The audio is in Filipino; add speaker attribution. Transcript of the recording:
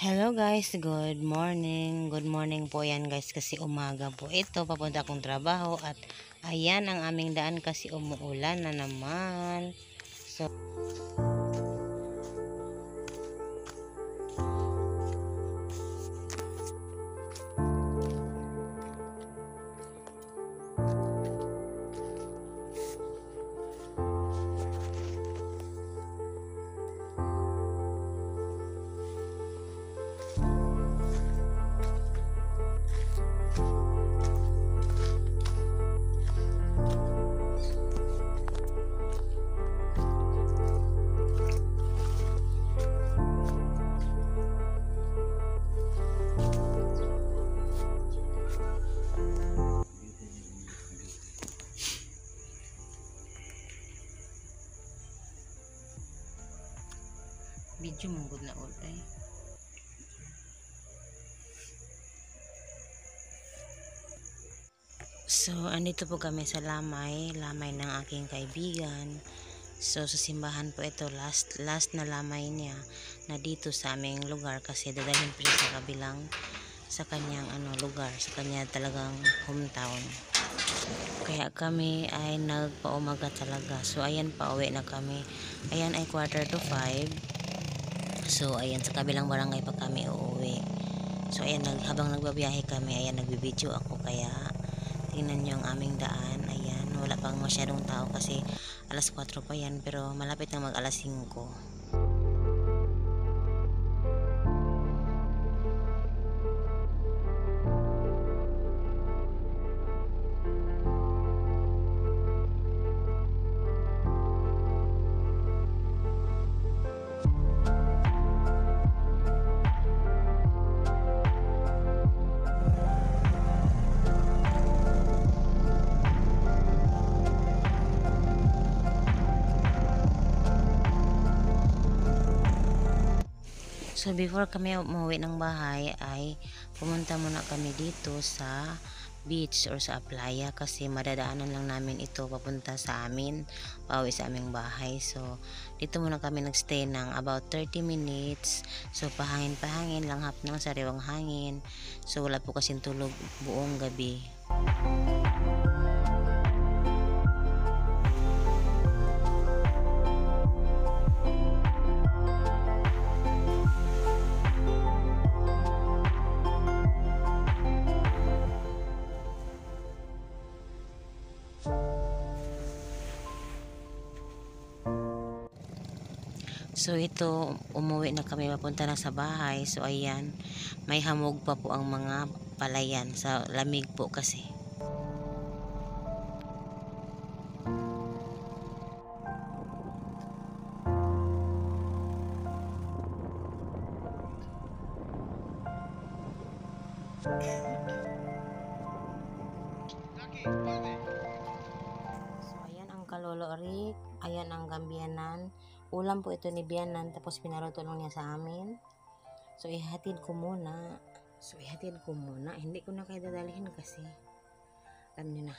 Speaker 1: Hello guys, good morning. Good morning po yan guys kasi umaga po ito. Papunta akong trabaho at ayan ang aming daan kasi umuulan na naman. So, video mong good na ulay. So, andito po kami sa lamay ng aking kaibigan. So, sa simbahan po ito, last na lamay niya na dito sa aming lugar kasi dadalhin po siya sa kabilang sa kanyang lugar, sa kanya talagang hometown. Kaya kami ay nagpaumaga talaga. So, ayan, pauwi na kami. Ayan ay 4:45. So, ayan, sa kabilang barangay pa kami uuwi. So, ayan, habang nagbabiyahe kami, ayan, nagbibideo ako. Kaya, tingnan nyo ang aming daan. Ayan, wala pang masyadong tao kasi alas 4 pa yan. Pero, malapit na mag alas 5. So, before kami umuwi ng bahay ay pumunta muna kami dito sa beach or sa playa kasi madadaanan lang namin ito papunta sa amin, pauwi sa aming bahay. So, dito muna kami nagstay ng about 30 minutes. So, pahangin-pahangin lang, hap ng sariwang hangin. So, wala po kasing tulog buong gabi. So ito, umuwi na kami, papunta na sa bahay. So ayan, may hamog pa po ang mga palayan sa lamig po kasi. So ayan ang kalolorik, ayan ang gambianan. Ulam po ito ni Bianan, tapos pinaluto lang niya sa amin. So ihatid ko muna. Hindi ko na kayo dadalhin kasi alam niyo na.